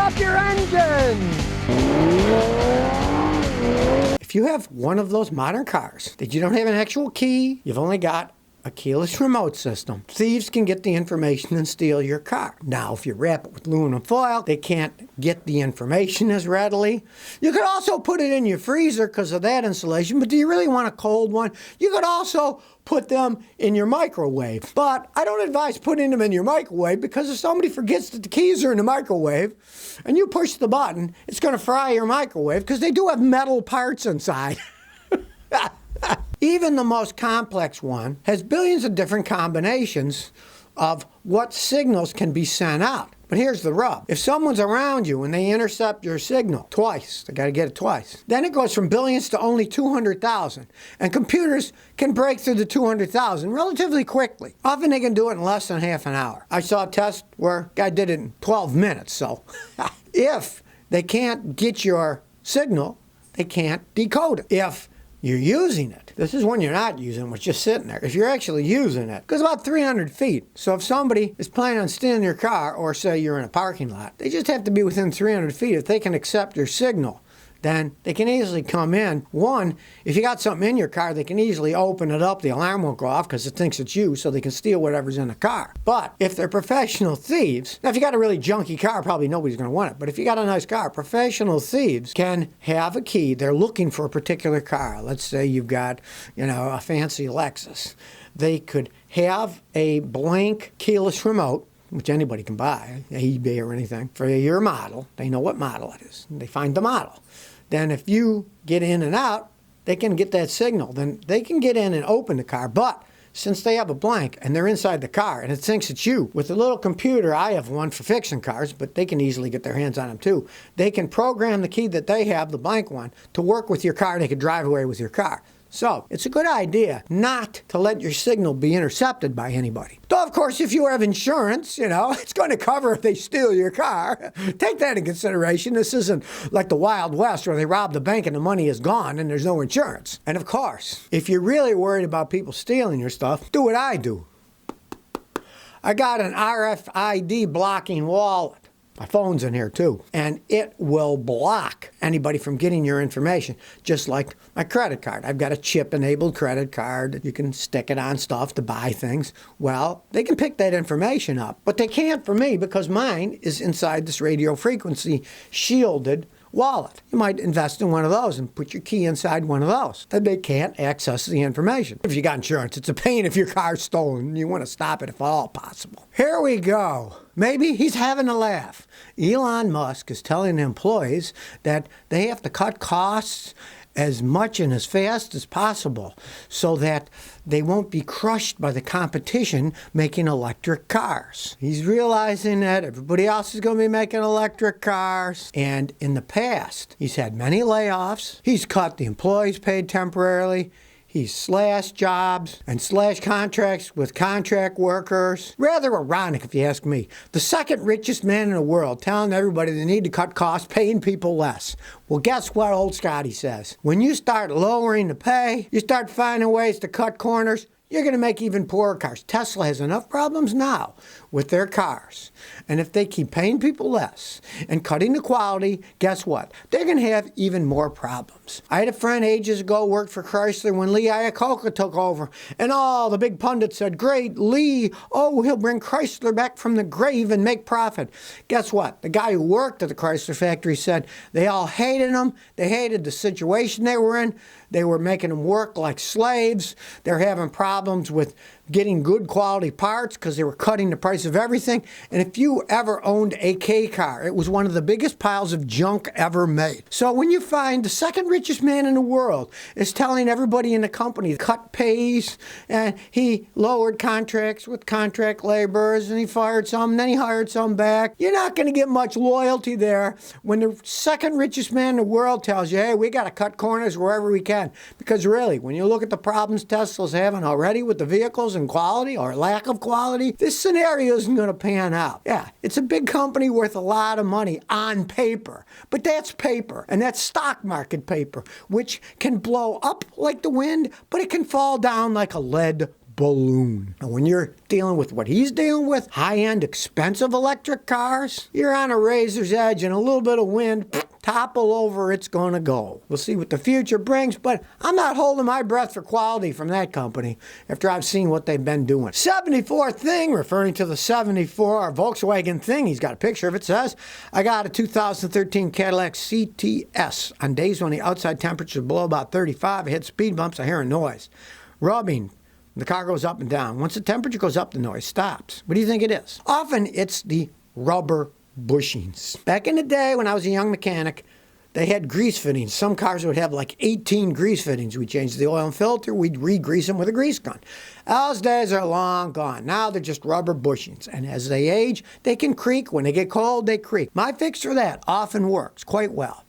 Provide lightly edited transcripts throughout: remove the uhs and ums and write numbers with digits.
off your engine! If you have one of those modern cars that you don't have an actual key, you've only got a keyless remote system, thieves can get the information and steal your car. Now, if you wrap it with aluminum foil, they can't get the information as readily. You could also put it in your freezer because of that insulation, but do you really want a cold one? You could also put them in your microwave. But I don't advise putting them in your microwave because if somebody forgets that the keys are in the microwave and you push the button, it's going to fry your microwave because they do have metal parts inside. Even the most complex one has billions of different combinations of what signals can be sent out. But here's the rub. If someone's around you and they intercept your signal twice, they got to get it twice, then it goes from billions to only 200,000. And computers can break through the 200,000 relatively quickly. Often they can do it in less than half an hour. I saw a test where a guy did it in 12 minutes. So if they can't get your signal, they can't decode it. If you're using it. This is when you're not using it, it's just sitting there. If you're actually using it, it goes about 300 feet. So if somebody is planning on stealing your car, or say you're in a parking lot, they just have to be within 300 feet. If they can accept your signal, then they can easily come in. One, if you got something in your car, they can easily open it up. The alarm won't go off because it thinks it's you, so they can steal whatever's in the car. But if they're professional thieves, now if you got a really junky car, probably nobody's going to want it. But if you got a nice car, professional thieves can have a key. They're looking for a particular car. Let's say you've got, a fancy Lexus. They could have a blank keyless remote, which anybody can buy, eBay or anything, for your model. They know what model it is. They find the model. Then if you get in and out, they can get that signal. Then they can get in and open the car. But since they have a blank and they're inside the car and it thinks it's you, with a little computer, I have one for fixing cars, but they can easily get their hands on them too. They can program the key that they have, the blank one, to work with your car and they can drive away with your car. So, it's a good idea not to let your signal be intercepted by anybody. Though, of course, if you have insurance, it's going to cover if they steal your car. Take that in consideration. This isn't like the Wild West where they rob the bank and the money is gone and there's no insurance. And, of course, if you're really worried about people stealing your stuff, do what I do. I got an RFID blocking wallet. My phone's in here too. And it will block anybody from getting your information, just like my credit card. I've got a chip-enabled credit card that you can stick it on stuff to buy things. Well, they can pick that information up, but they can't for me because mine is inside this radio frequency shielded wallet. You might invest in one of those and put your key inside one of those. Then they can't access the information. If you got insurance, it's a pain if your car's stolen. You want to stop it if at all possible. Here we go. Maybe he's having a laugh. Elon Musk is telling employees that they have to cut costs as much and as fast as possible so that they won't be crushed by the competition making electric cars. He's realizing that everybody else is going to be making electric cars. And in the past, he's had many layoffs. He's cut the employees paid temporarily. He's slashed jobs and slashed contracts with contract workers. Rather ironic, if you ask me. The second richest man in the world telling everybody they need to cut costs, paying people less. Well, guess what old Scotty says? When you start lowering the pay, you start finding ways to cut corners, you're going to make even poorer cars. Tesla has enough problems now with their cars. And if they keep paying people less and cutting the quality, guess what? They're going to have even more problems. I had a friend ages ago worked for Chrysler when Lee Iacocca took over. And all the big pundits said, great, Lee, he'll bring Chrysler back from the grave and make profit. Guess what? The guy who worked at the Chrysler factory said they all hated him. They hated the situation they were in. They were making them work like slaves. They're having problems with getting good quality parts because they were cutting the price of everything. And if you ever owned a K car, it was one of the biggest piles of junk ever made. So when you find the second richest man in the world is telling everybody in the company to cut pays, and he lowered contracts with contract laborers, and he fired some, and then he hired some back, you're not going to get much loyalty there when the second richest man in the world tells you, hey, we got to cut corners wherever we can. Because really, when you look at the problems Tesla's having already with the vehicles and quality or lack of quality, this scenario isn't going to pan out. Yeah, it's a big company worth a lot of money on paper, but that's paper, and that's stock market paper, which can blow up like the wind, but it can fall down like a lead balloon. And when you're dealing with what he's dealing with, high-end, expensive electric cars, you're on a razor's edge and a little bit of wind, topple over, it's going to go. We'll see what the future brings, but I'm not holding my breath for quality from that company after I've seen what they've been doing. 74 thing, referring to the 74 Volkswagen thing, he's got a picture of it, says, I got a 2013 Cadillac CTS. On days when the outside temperature is below about 35, I hit speed bumps, I hear a noise. Rubbing. The car goes up and down. Once the temperature goes up, the noise stops. What do you think it is? Often it's the rubber bushings. Back in the day when I was a young mechanic, they had grease fittings. Some cars would have like 18 grease fittings. We'd change the oil and filter. We'd re-grease them with a grease gun. Those days are long gone. Now they're just rubber bushings. And as they age, they can creak. When they get cold, they creak. My fix for that often works quite well.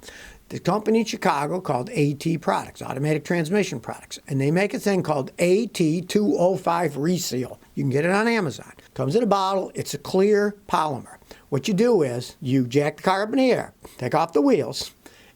The company in Chicago called AT Products, Automatic Transmission Products, and they make a thing called AT205 Reseal. You can get it on Amazon. It comes in a bottle. It's a clear polymer. What you do is you jack the car up in the air, take off the wheels,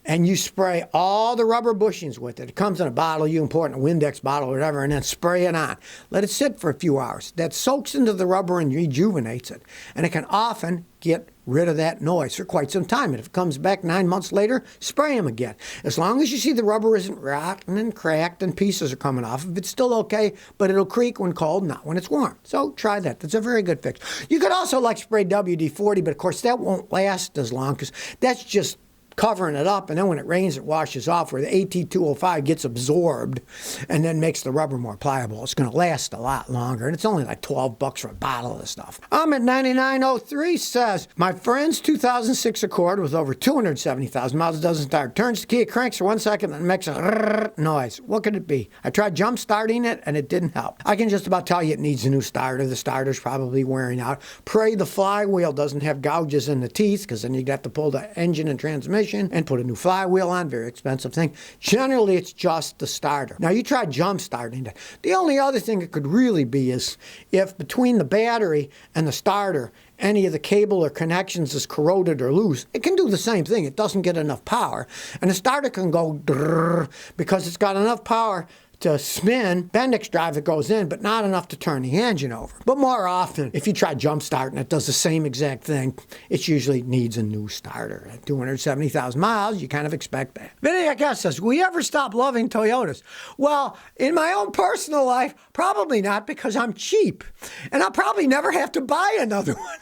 and you spray all the rubber bushings with it. It comes in a bottle. You can pour it in a Windex bottle or whatever, and then spray it on. Let it sit for a few hours. That soaks into the rubber and rejuvenates it. And it can often get rid of that noise for quite some time. And if it comes back 9 months later, spray them again. As long as you see the rubber isn't rotten and cracked and pieces are coming off, if it's still okay, but it'll creak when cold, not when it's warm. So try that. That's a very good fix. You could also spray WD-40, but of course that won't last as long because that's just covering it up, and then when it rains, it washes off, where the AT205 gets absorbed and then makes the rubber more pliable. It's going to last a lot longer, and it's only like $12 for a bottle of this stuff. I'm at 9903 says, my friend's 2006 Accord with over 270,000 miles doesn't start. Turns the key, it cranks for 1 second, and makes a noise. What could it be? I tried jump starting it, and it didn't help. I can just about tell you it needs a new starter. The starter's probably wearing out. Pray the flywheel doesn't have gouges in the teeth, because then you'd have to pull the engine and transmission and put a new flywheel on, very expensive thing. Generally, it's just the starter. Now, you try jump starting it. The only other thing it could really be is if between the battery and the starter, any of the cable or connections is corroded or loose, it can do the same thing. It doesn't get enough power. And the starter can go drrrr because it's got enough power to spin Bendix drive that goes in, but not enough to turn the engine over. But more often, if you try jump starting, it does the same exact thing. It usually needs a new starter. At 270,000 miles, you kind of expect that. Vinny, I guess, says, will you ever stop loving Toyotas? Well, in my own personal life, probably not, because I'm cheap. And I'll probably never have to buy another one.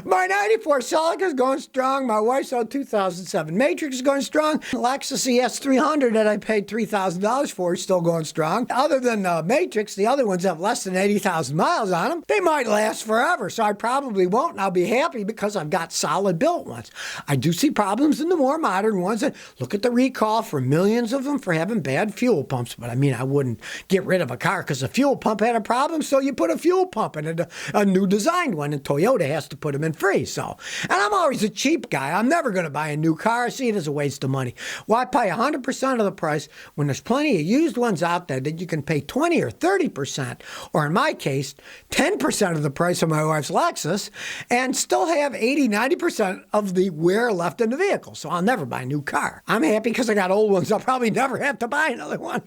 My 94 Celica is going strong. My wife's old 2007 Matrix is going strong. Lexus ES300 that I paid $3,000 for is still going strong. Other than the Matrix, the other ones have less than 80,000 miles on them. They might last forever, so I probably won't, and I'll be happy because I've got solid built ones. I do see problems in the more modern ones. And look at the recall for millions of them for having bad fuel pumps. But I mean, I wouldn't get rid of a car because the fuel pump had a problem, so you put a fuel pump in a new designed one, and Toyota has to put them in free. So, and I'm always a cheap guy. I'm never going to buy a new car. I see it as a waste of money. Why pay 100% of the price when there's plenty of used ones out there that you can pay 20 or 30%, or in my case, 10% of the price of my wife's Lexus, and still have 80, 90% of the wear left in the vehicle. So I'll never buy a new car. I'm happy because I got old ones. I'll probably never have to buy another one.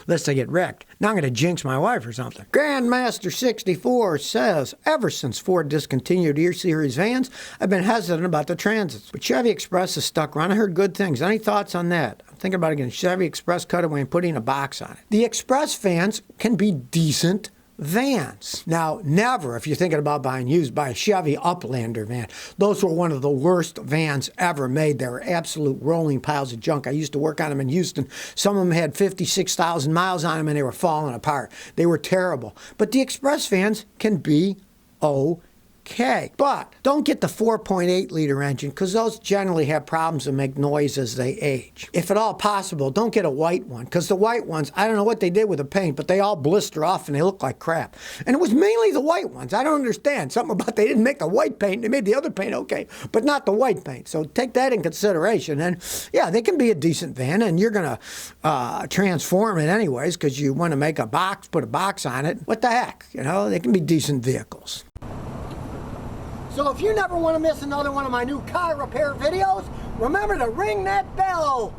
Lest I get wrecked. Now I'm going to jinx my wife or something. Grandmaster 64 says, ever since Ford discontinued E-Series vans, I've been hesitant about the Transits. But Chevy Express is stuck around. I heard good things. Any thoughts on that? I'm thinking about getting Chevy Express cutaway and putting a box on it. The Express vans can be decent vans. Now, never, if you're thinking about buying used, buy a Chevy Uplander van. Those were one of the worst vans ever made. They were absolute rolling piles of junk. I used to work on them in Houston. Some of them had 56,000 miles on them, and they were falling apart. They were terrible. But the Express vans can be okay. But don't get the 4.8 liter engine, because those generally have problems and make noise as they age. If at all possible, don't get a white one, because the white ones, I don't know what they did with the paint, but they all blister off and they look like crap. And it was mainly the white ones. I don't understand. Something about they didn't make the white paint. They made the other paint okay, but not the white paint. So take that in consideration. And yeah, they can be a decent van, and you're going to transform it anyways, because you want to make a box, put a box on it. What the heck? You know, they can be decent vehicles. So if you never want to miss another one of my new car repair videos, remember to ring that bell.